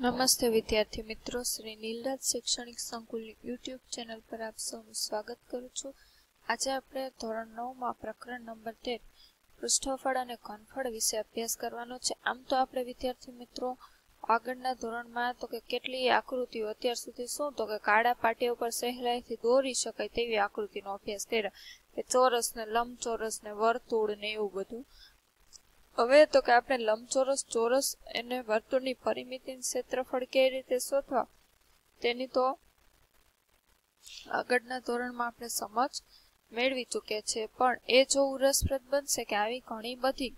નમસ્તે વિદ્યાર્થી મિત્રો, શ્રી નીલરાજ શૈક્ષણિક સંકુલની યુટ્યુબ ચેનલ પર આપ સૌનું સ્વાગત કરું છું. આજે આપણે ધોરણ 9માં પ્રકરણ નંબર 13 પૃષ્ઠફળ અને ઘનફળ વિશે અભ્યાસ કરવાનો છે. આમ તો આપણે વિદ્યાર્થી મિત્રો આગળના ધોરણમાં તો કે કેટલી આકૃતિઓ અત્યાર સુધી શું તો કે કાળા પાટિયા ઉપર સહેલાઈથી દોરી શકાય તેવી આકૃતિનો અભ્યાસ કર્યો, કે ચોરસ ને લંબચોરસ ને વર્તુળ ને એવું બધું. હવે તો કે આપણે લંબચોરસ, ચોરસ અને વર્તુળની પરિમિતિ ક્ષેત્રફળ કેવી રીતે શોધવા તેની તો આગળના ધોરણમાં આપણે સમજ મેળવી ચૂક્યા છે. પણ એ જોવું રસપ્રદ બનશે કે આવી ઘણી બધી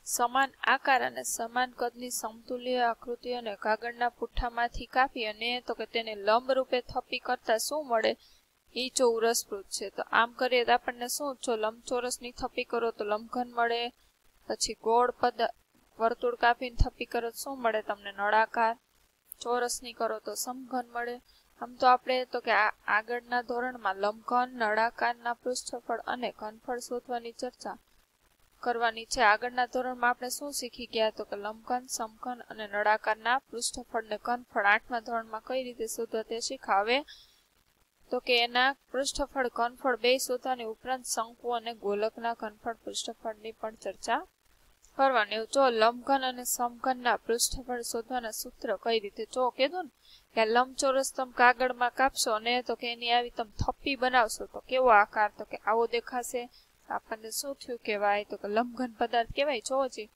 સમાન આકાર અને સમાન કદની સમતુલ્ય આકૃતિઓને કાગળના પુઠ્ઠામાંથી કાપી અને તો કે તેને લંબ રૂપે થપ્પી કરતા શું મળે એ જોવું રસપ્રદ છે. તો આમ કરીએ તો આપણને શું, જો લંબચોરસની થપ્પી કરો તો લંબઘન મળે, પછી ગોળ વર્તુળ કાપીને થપ્પી કરો તો શું મળે તમને નળાકાર, ચોરસની કરો તો સમઘન મળે. આમ તો આપણે તો કે આગળના ધોરણમાં લંબઘન, નળાકારના પૃષ્ઠફળ અને ઘનફળ શોધવાની ચર્ચા કરવાની છે. આગળના ધોરણમાં આપણે શું શીખી ગયા તો કે લંબઘન, સમઘન અને નળાકારના પૃષ્ઠફળ ને ઘનફળ 8મા ધોરણમાં કઈ રીતે શોધવા તે શીખાવે. તો કે એના પૃષ્ઠફળ ઘનફળ બે શોધવાની ઉપરાંત શંકુ અને ગોલકના ઘનફળ પૃષ્ઠફળની પણ ચર્ચા કરવાની. જો લંબઘન અને સમઘનના પૃષ્ઠફળ શોધવાના સૂત્ર કઈ રીતે, જો કીધું ને કે લંબચોરસ તમે કાગળમાં કાપશો અને તો કે એની આવી તમે થપ્પી બનાવશો તો કેવો આકાર તો કે આવો દેખાશે. આપણને શું થયું કહેવાય તો કે લંબઘન પદાર્થ કહેવાય. જોજી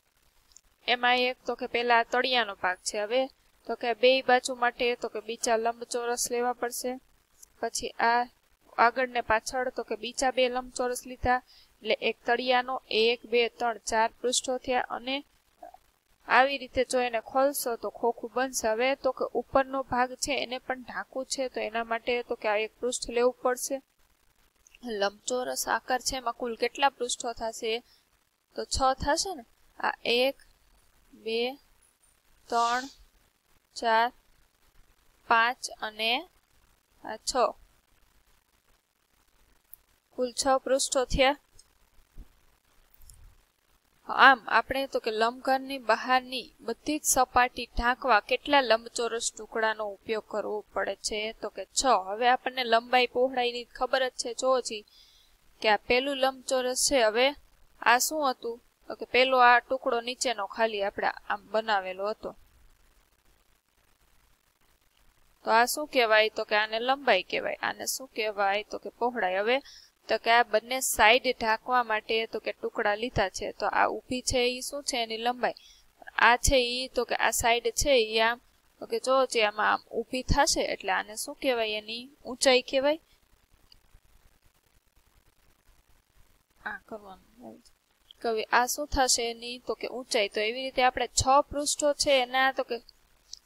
એમાં એક તો કે પેલા તળિયાનો ભાગ છે. હવે તો કે બે બાજુ માટે તો કે બીજા લંબચોરસ લેવા પડશે. પછી આ આગળ ને પાછળ તો કે બીજા બે લંબચોરસ લીધા, એટલે એક તળિયાનો 1, 2, 3, 4 પૃષ્ઠો થયા. અને આવી રીતે જો એને ખોલશો તો ખોખું બનશે. હવે તો કે ઉપરનો ભાગ છે એને પણ ઢાંકવું છે, તો એના માટે તો કે આ એક પૃષ્ઠ લેવું પડશે. લંબચોરસ આકાર છે એમાં કુલ કેટલા પૃષ્ઠો થશે તો 6 થશે ને. આ 1, 2, 3, 4, 5 અને આ 6, કુલ 6 પૃષ્ઠો થયા. આમ આપણે તો કે લંબઘનની બહારની બધી જ સપાટી ઢાંકવા કેટલા લંબચોરસ ટુકડાનો ઉપયોગ કરવો પડે છે તો કે 6. હવે આપણને લંબાઈ પહોળાઈની ખબર જ છે. જોજી કે આ પેલું લંબચોરસ છે. હવે આ શું હતું તો કે પેલો આ ટુકડો નીચેનો ખાલી આપણે આમ બનાવેલો હતો, તો આ શું કહેવાય તો કે આને લંબાઈ કહેવાય. આને શું કહેવાય તો કે પહોળાઈ. હવે તો કે આ બંને સાઈડ ઢાંકવા માટે તો કે ટુકડા લીધા છે. તો આ ઊભી છે એ શું છે એની લંબાઈ, આ છે એ તો કે આ સાઈડ છે એ આમ તો કે જો જે આમાં આમ ઊભી થશે એટલે આને શું કહેવાય એની ઊંચાઈ કહેવાય. આ કરવાનું કવિ આ શું થશે એની તો કે ઊંચાઈ. તો એવી રીતે આપણે 6 પૃષ્ઠો છે એના તો કે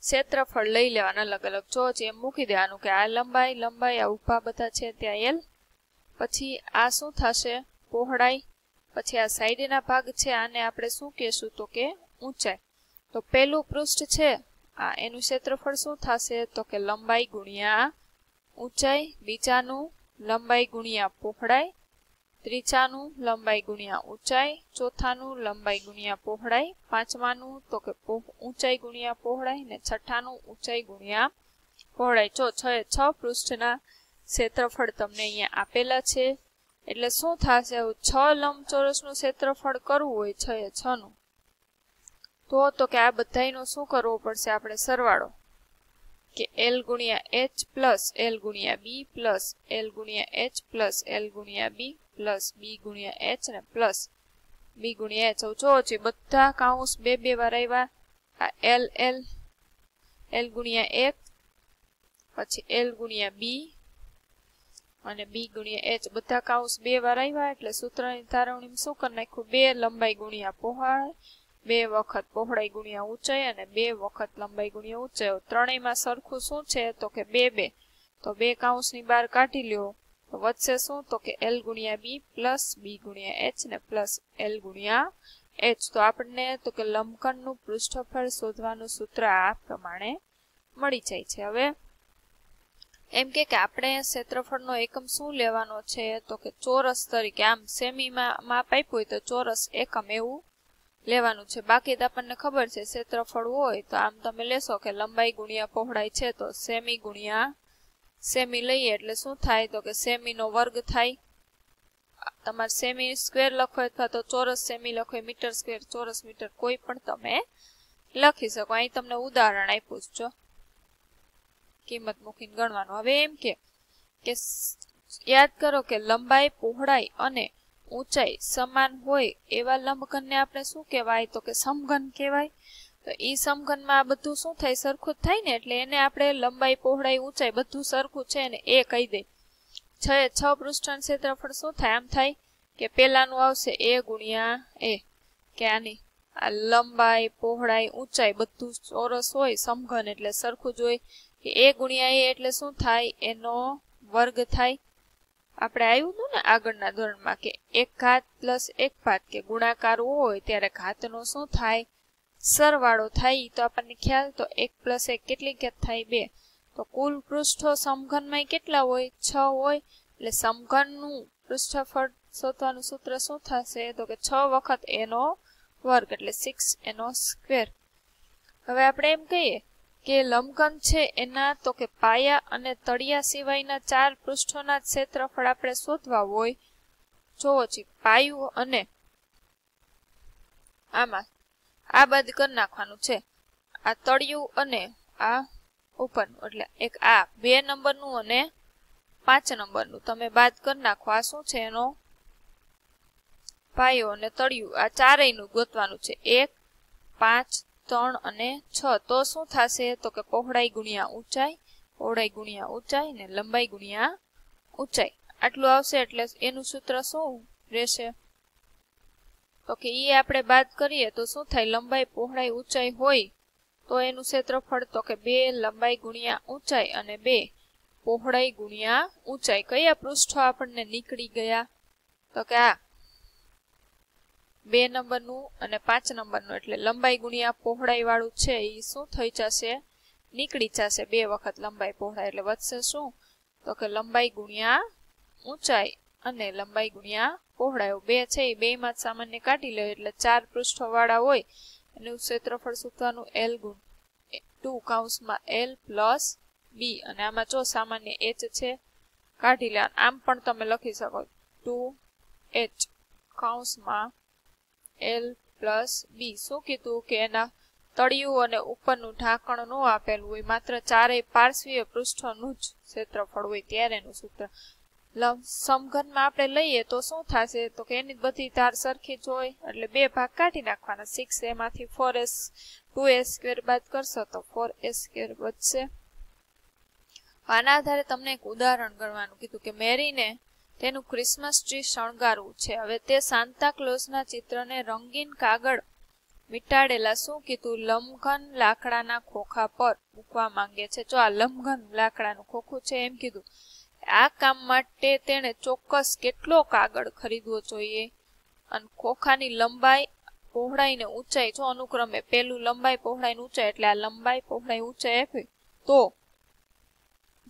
ક્ષેત્રફળ લઈ લેવાના અલગ અલગ. જો એમ મૂકી દેવાનું કે આ લંબાઈ આ ઊભા બધા છે ત્યાં L, પછી આ શું થશે પહોળાઈ, પછી આ સાઈડના ભાગ છે આને આપણે શું કહેશું તો કે ઊંચાઈ. તો પેલું પૃષ્ઠ છે આ એનું ક્ષેત્રફળ શું થશે તો કે લંબાઈ ગુણ્યા ઊંચાઈ, બીજાનું લંબાઈ ગુણ્યા પહોળાઈ, ત્રીજાનું લંબાઈ ગુણ્યા ઊંચાઈ, ચોથાનું લંબાઈ ગુણ્યા પહોળાઈ, પાંચમાનું તો કે ઊંચાઈ ગુણ્યા પહોળાઈ ને છઠ્ઠાનું ઊંચાઈ ગુણ્યા પહોળાઈ. જો 6 પૃષ્ઠના ક્ષેત્રફળ તમને અહીંયા આપેલા છે. એટલે શું થશે, 6 લંબચોરસનું ક્ષેત્રફળ કરવું હોય 6 એ 6 નું, તો કે આ બધાયનો શું કરવો પડશે આપણે સરવાળો, કે L ગુણ્યા H પ્લસ L ગુણ્યા B પ્લસ L ગુણ્યા H પ્લસ L ગુણ્યા B પ્લસ B ગુણ્યા H ને પ્લસ B ગુણ્યા H. જો છે બધા કાઉન્સ 2 વાર આવ્યા. આ L ગુણ્યા 1, પછી L ગુણ્યા B અને B ગુણ્યા H બધા કાઉન્સ 2 વાર આવ્યા. એટલે સૂત્રની તારવણીમાં શું કરી નાખ્યું, 2 લંબાઈ ગુણ્યા પહોળાઈ, 2 વખત પહોળાઈ ગુણ્યા ઊંચાઈ અને 2 વખત લંબાઈ ગુણ્યા ઊંચાઈ. ત્રણેયમાં સરખું શું છે તો કે 2, તો 2 કાઉન્સની બહાર કાઢી લ્યો તો વધશે શું તો કે L ગુણ્યા B પ્લસ B ગુણ્યા H ને પ્લસ L ગુણ્યા H. તો આપણને તો કે લંબઘનનું પૃષ્ઠફળ શોધવાનું સૂત્ર આ પ્રમાણે મળી જાય છે. હવે એમ કે આપણે ક્ષેત્રફળનો એકમ શું લેવાનો છે તો કે ચોરસ તરીકે, આમ સેમીમાં માપ આપ્યું હોય તો ચોરસ એકમ એવું લેવાનું છે. બાકી તો આપણને ખબર છે ક્ષેત્રફળ હોય તો આમ તમે લેશો કે લંબાઈ ગુણ્યા પહોળાઈ છે તો સેમી ગુણ્યા સેમી લઈએ એટલે શું થાય તો કે સેમીનો વર્ગ થાય. તમારે સેમી સ્ક્વેર લખો અથવા તો ચોરસ સેમી લખો, મીટર સ્ક્વેર, ચોરસ મીટર, કોઈ પણ તમે લખી શકો. અહીં તમને ઉદાહરણ આપ્યું છે, કિંમત મૂકીને ગણવાનું. હવે એમ કે યાદ કરો કે લંબાઈ પહોળાઈ અને ઊંચાઈ સમાન હોય એવા લંબઘનને આપણે શું કહેવાય તો કે સમઘન કહેવાય. તો ઈ સમઘનમાં આ બધું શું થાય સરખું જ થાય ને, એટલે એને આપણે લંબાઈ પહોળાઈ ઊંચાઈ બધું સરખું છે ને એ કહી દે. 6 પૃષ્ઠનું ક્ષેત્રફળ શું થાય આમ થાય કે પેલાનું આવશે a ગુણ્યા a, કે આની આ લંબાઈ પહોળાઈ ઊંચાઈ બધું ચોરસ હોય સમઘન એટલે સરખું જ હોય કે a ગુણ્યા a એટલે શું થાય એનો વર્ગ થાય. આપણે આવ્યું હતું ને આગળના ધોરણમાં કે 1 ઘાત પ્લસ 1 ભાત કે ગુણાકાર હોય ત્યારે ઘાતનો શું થાય સરવાળો થાય. તો આપણને ખ્યાલ તો 1 + 1 કેટલી ઘાત થાય 2. તો કુલ પૃષ્ઠો સમઘનમાં કેટલા હોય 6 હોય, એટલે સમઘનનું પૃષ્ઠફળ શોધવાનું સૂત્ર શું થશે તો કે 6 વખત એનો વર્ગ એટલે 6 એનો સ્ક્વેર. હવે આપણે એમ કહીએ કે લંબઘન છે એના તો કે પાયા અને તળિયા સિવાયના 4 પૃષ્ઠોના ક્ષેત્રફળ આપણે શોધવા હોય. જોવો છે પાયું અને આમાં આ બાદ કરી નાખવાનું છે, આ તળિયું અને આ ઉપરનું, એટલે એક આ 2 નંબરનું અને 5 નંબરનું તમે બાદ કરી નાખો. આ શું છે એનો પાયો અને તળિયું, આ ચારેયનું ગોતવાનું છે 1, 5, 3 અને 6. તો શું થશે તો કે પહોળાઈ ગુણ્યા ઊંચાઈ, પહોળાઈ ગુણ્યા ઊંચાઈ ને લંબાઈ ગુણ્યા ઊંચાઈ આટલું આવશે. એટલે એનું સૂત્ર શું રહેશે તો કે ઈ આપણે બાદ કરીએ તો શું થાય લંબાઈ પહોળાઈ ઊંચાઈ હોય તો એનું ક્ષેત્રફળ તો કે 2 લંબાઈ ગુણ્યા ઊંચાઈ અને 2 પહોળાઈ ગુણ્યા ઊંચાઈ. કયા પૃષ્ઠો આપણને નીકળી ગયા તો કે આ 2 નંબરનું અને 5 નંબરનું, એટલે લંબાઈ ગુણ્યા પહોળાઈ વાળું છે એ શું થઈ જશે નીકળી જશે 2 વખત લંબાઈ પહોળાઈ, એટલે વધશે શું તો કે લંબાઈ ગુણ્યા ઊંચાઈ અને લંબાઈ ગુણ્યા પહોળાઈ. 2 છે એ 2 માં સામાન્ય કાઢી લે એટલે 4 પૃષ્ઠો વાળા હોય એનું ક્ષેત્રફળ શોધવાનું L ગુણ 2 કૌંસમાં L પ્લસ B, અને આમાં જો સામાન્ય h છે કાઢી લેવાનું. આમ પણ તમે લખી શકો 2h કૌંસમાં L પ્લસ B. શું કીધું કે એના તળિયું અને ઉપરનું ઢાંકણ ન આપેલું હોય, માત્ર 4 પાર્શ્વીય પૃષ્ઠોનું જ ક્ષેત્રફળ હોય ત્યારે એનું સૂત્ર. સમઘનમાં આપણે લઈએ તો શું થશે તો કે એની બધી ધાર સરખી જ હોય એટલે 2 ભાગ કાઢી નાખવાના. 6 એમાંથી 4s 2s સ્ક્વેર બાદ કરશો તો 4s સ્ક્વેર બચશે. આના આધારે તમને એક ઉદાહરણ ગણવાનું કીધું કે મેરીને તેનું ક્રિસમસ ટ્રી શણગારવું છે. હવે તે સાન્તા ક્લોઝના ચિત્રને રંગીન કાગળ વીંટાળેલા શું કીધું લંબઘન લાકડાના ખોખા પર મૂકવા માંગે છે. જો આ લંબઘન લાકડાનું ખોખું છે એમ કીધું. આ કામ માટે તેણે ચોક્કસ કેટલો કાગળ ખરીદવો જોઈએ અને ખોખાની લંબાઈ પહોળાઈ ને ઊંચાઈ જો અનુક્રમે પેલું લંબાઈ પહોળાઈ ઊંચાઈ એટલે આ લંબાઈ પહોળાઈ ઊંચાઈ આપી તો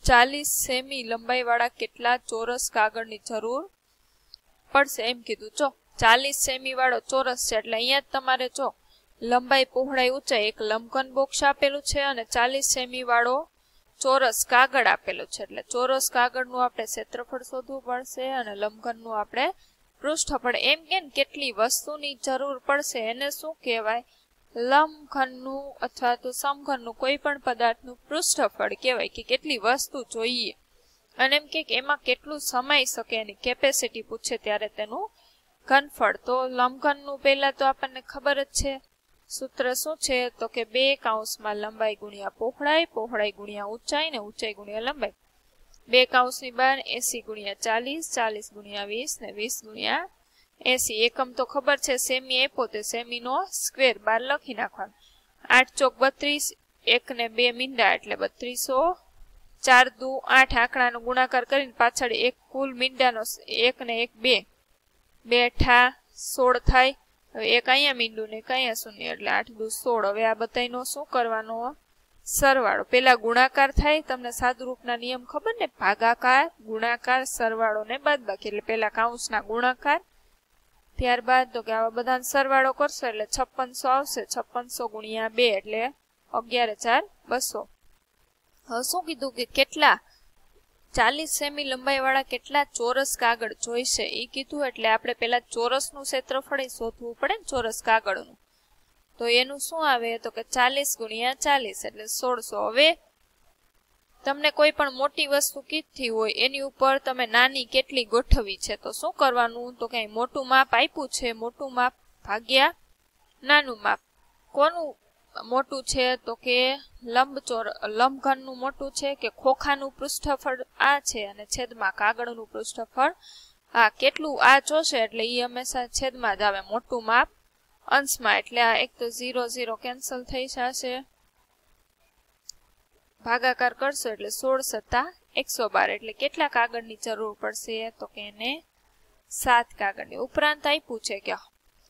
40 સેમી લંબાઈ વાળા કેટલા ચોરસ કાગળની જરૂર પડશે એમ કીધું. જો 40 સેમી વાળો ચોરસ છે એટલે અહીંયા જ તમારે જો લંબાઈ પહોળાઈ ઊંચાઈ એક લંબઘન બોક્સ આપેલું છે અને 40 સેમી વાળો ચોરસ કાગળ આપેલું છે, એટલે ચોરસ કાગળનું આપણે ક્ષેત્રફળ શોધવું પડશે અને લંબઘનનું આપણે પૃષ્ઠફળ. એમ કે કેટલી વસ્તુની જરૂર પડશે એને શું કહેવાય લંબઘનનું અથવા તો સમઘનનું કોઈ પણ પદાર્થનું પૃષ્ઠફળ કહેવાય કે કેટલી વસ્તુ જોઈએ. અને એમ કે એમાં કેટલું સમાઈ શકે એની કેપેસિટી પૂછે ત્યારે તેનું ઘનફળ. તો લંબઘનનું પહેલા તો આપણને ખબર જ છે સૂત્ર શું છે તો કે 2 કૌંસમાં લંબાઈ ગુણ્યા પહોળાઈ, પહોળાઈ ગુણ્યા ઊંચાઈ ને ઊંચાઈ ગુણ્યા લંબાઈ. 2 કૌંસની બહાર 80 ગુણ્યા 40, 40 ગુણ્યા 20 ને 20 ગુણ્યા 80. એકમ તો ખબર છે સેમી આપ્યો તે સેમીનો સ્ક્વેર બાર લખી નાખવાનો. 8 ચોક 32, 1 ને 2 મીંડા એટલે 3200, 4 દુ 8 આંકડાનો ગુણાકાર કરીને પાછળ એક કુલ મીંડાનો 1 ને 1 2, 2 ઠા 16 થાય. હવે એક અહીંયા મીંડું ને અહીંયા શૂન્ય એટલે 8 દુ 16. હવે આ બધાનો શું કરવાનો સરવાળો. પેલા ગુણાકાર થાય, તમને સાદુરૂપના નિયમ ખબર ને ભાગાકાર ગુણાકાર સરવાળો ને બાદબાકી, એટલે પેલા કૌંસના ગુણાકાર ત્યારબાદ તો કે આવા બધાનો સરવાળો કરશો એટલે 5600 આવશે. 5600 ગુણ્યા 2 એટલે 11 4 200. હવે શું કીધું કે કેટલા 40 સેમી લંબાઈવાળા કેટલા ચોરસ કાગળ જોઈશે એ કીધું. એટલે આપણે પેલા ચોરસનું ક્ષેત્રફળ શોધવું પડે ને, ચોરસ કાગળનું. તો એનું શું આવે તો કે 40 ગુણ્યા 40 એટલે 1600. હવે તમને કોઈ પણ મોટી વસ્તુ કીધી હોય એની ઉપર તમે નાની કેટલી ગોઠવી છે તો શું કરવાનું તો કે મોટું માપ આપ્યું છે, મોટું માપ ભાગ્યા નાનું માપ. કોનું મોટું છે તો કે લંબઘનનું મોટું છે કે ખોખાનું પૃષ્ઠફળ આ છે અને છેદમાં કાગળનું પૃષ્ઠફળ આ. કેટલું આ જોશે એટલે એ હંમેશા છેદમાં જ આવે, મોટું માપ અંશમાં. એટલે આ એક તો 0 0 કેન્સલ થઈ જશે. ભાગાકાર કરશો એટલે 16 * 112. એટલે કેટલા કાગળની જરૂર પડશે તો કે એને 7 કાગળની. ઉપરાંત આપ્યું છે કે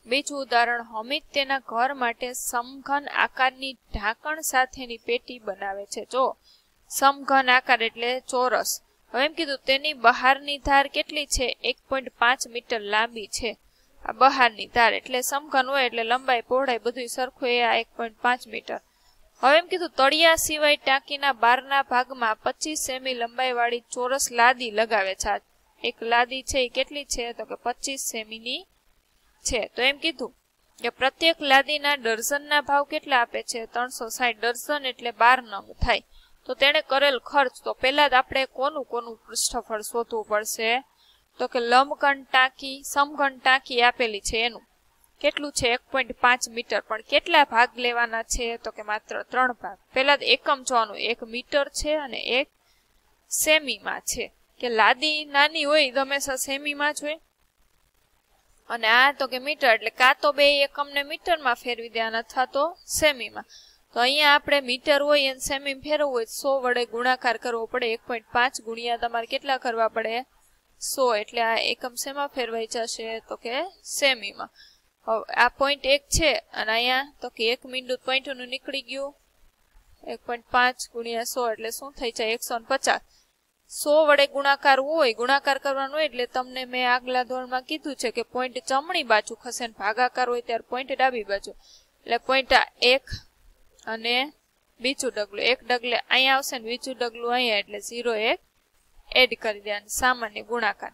બીજું ઉદાહરણ, હમીદ તેના ઘર માટે સમઘન આકારની ઢાંકણ સાથેની પેટી બનાવે છે. જો સમઘન આકાર એટલે ચોરસ. હવે એમ કીધું તેની બહારની ધાર કેટલી છે 1.5 મીટર લાંબી છે. આ બહારની ધાર એટલે સમઘન હોય એટલે લંબાઈ પહોળાઈ બધું સરખું એ આ 1.5 મીટર. હવે એમ કીધું તળિયા સિવાય ટાંકીના બહારના ભાગમાં 25 સેમી લંબાઈવાળી ચોરસ લાદી લગાવે છે. એક લાદી છે એ કેટલી છે તો કે 25 સેમીની છે. તો એમ કીધું કે પ્રત્યેક લાદીના ડઝનના ભાવ કેટલા આપે છે 360. ડઝન એટલે 12 નંગ થાય. તો તેણે કરેલ ખર્ચ તો પહેલા જ આપણે કોનું પૃષ્ઠફળ શોધવું પડશે તો કે સમઘન ટાંકી આપેલી છે એનું કેટલું છે 1.5 મીટર. પણ કેટલા ભાગ લેવાના છે તો કે માત્ર 3 ભાગ. પહેલા એકમ જોવાનું, 1 મીટર છે અને 1 સેમીમાં છે. કે લાદી નાની હોય તો હંમેશા સેમીમાં જ હોય અને આ તો કે મીટર. એટલે કાં તો બે એકમને મીટરમાં ફેરવી દેવાના અથવા તો સેમીમાં. તો અહીંયા આપણે મીટર હોય અને સેમી ફેરવવું હોય 100 વડે ગુણાકાર કરવો પડે. 1.5 ગુણ્યા તમારે કેટલા કરવા પડે 100. એટલે આ એકમ શેમાં ફેરવાઈ જશે તો કે સેમીમાં. આ પોઈન્ટ 1 છે અને અહીંયા તો કે 1 મીંડું પોઈન્ટનું નીકળી ગયું. 1.5 ગુણ્યા 100 એટલે શું થઈ જાય 150. 100 વડે ગુણાકાર કરવાનો હોય એટલે તમને મેં આગલા ધોરણમાં કીધું છે કે પોઈન્ટ જમણી બાજુ ખસે ને ભાગાકાર હોય ત્યારે પોઈન્ટ ડાબી બાજુ. એટલે પોઈન્ટ 1 અને બીજું ડગલું, એક ડગલે અહીંયા આવશે ને બીજું ડગલું અહીંયા એટલે 0 1 એડ કરી દેવાનું સામાન્ય ગુણાકાર.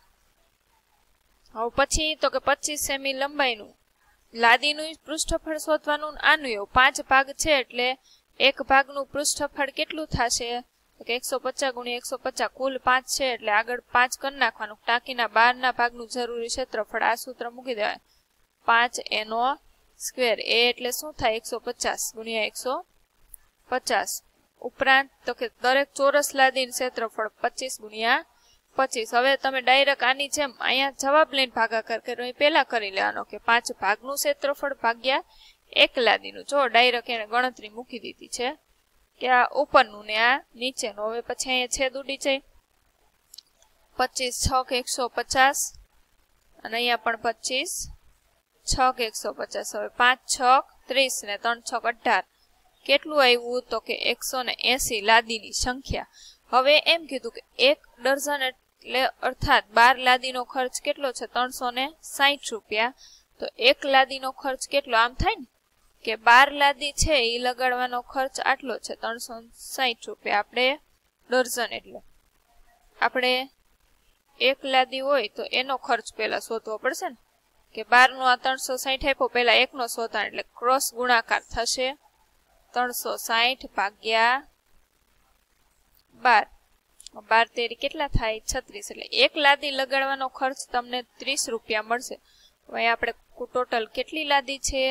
હવે પછી તો કે 25 સેમી લંબાઈનું લાદીનું પૃષ્ઠફળ શોધવાનું. આનું એવું 5 ભાગ છે એટલે એક ભાગનું પૃષ્ઠફળ કેટલું થશે તો કે 150 ગુણ્યા 150. કુલ 5 છે એટલે આગળ 5 કરી નાખવાનું. ટાંકીના બહારના ભાગનું જરૂરી ક્ષેત્રફળ આ સૂત્ર મૂકી દેવાય 5 એનો સ્ક્વેર. એ એટલે શું થાય 150 ગુણ્યા 150. ઉપરાંત તો કે દરેક ચોરસ લાદીનું ક્ષેત્રફળ 25 ગુણ્યા 25. હવે તમે ડાયરેક્ટ આની જેમ અહીંયા જવાબ લઈને ભાગાકાર કર્યો એ પહેલા કરી લેવાનો કે 5 ભાગનું ક્ષેત્રફળ ભાગ્યા એક લાદીનું. જો ડાયરેક્ટ એને ગણતરી મૂકી દીધી છે કે આ ઉપરનું ને આ નીચેનું. હવે પછી અહીંયા છેદ ઉડી જાય 25 6 150 અને અહીંયા પણ 25 6 150. હવે 5 6 30 ને 3 6 18. કેટલું આવ્યું તો કે 180 લાદીની સંખ્યા. હવે એમ કીધું કે 1 ડઝન એટલે અર્થાત 12 લાદીનો ખર્ચ કેટલો છે 360 રૂપિયા. તો એક લાદીનો ખર્ચ કેટલો આમ થાય ને કે 12 લાદી છે એ લગાડવાનો ખર્ચ આટલો છે 360 રૂપિયા. આપણે ડઝન એટલે આપણે એક લાદી હોય તો એનો ખર્ચ પહેલા શોધવો પડશે ને કે 12 નો આ 360 આપ્યો પહેલા એકનો શોધવાનો એટલે ક્રોસ ગુણાકાર થશે 360 ભાગ્યા 12. 12 તેરી કેટલા થાય 36. એટલે એક લાદી લગાડવાનો ખર્ચ તમને 30 રૂપિયા મળશે. હવે આપણે ટોટલ કેટલી લાદી છે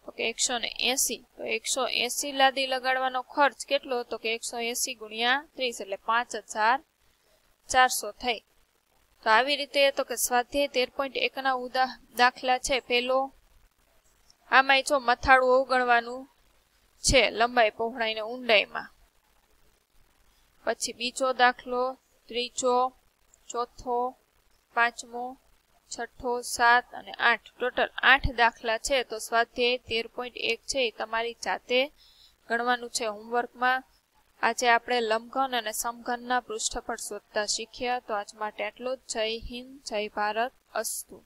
તો કે 180. તો 180 લાદી લગાડવાનો ખર્ચ કેટલો તો કે 180 ગુણ્યા 30 એટલે 5400 થઈ. તો આવી રીતે તો કે સ્વાધ્યાય 13.1 ના દાખલા છે. પેલો આમાં જો મથાળું અવગણવાનું છે લંબાઈ પહોળાઈ ને ઊંડાઈમાં. પછી બીજો દાખલો, ત્રીજો, ચોથો, પાંચમો, છઠ્ઠો, 7 અને 8. ટોટલ 8 દાખલા છે. તો સ્વાધ્યાય 13.1 છે એ તમારી જાતે ગણવાનું છે હોમવર્કમાં. આજે આપણે લંબઘન અને સમઘનના પૃષ્ઠફળ શોધતા શીખ્યા. તો આજ માટે આટલું જ. જય હિન્દ, જય ભારત, અસ્તુ.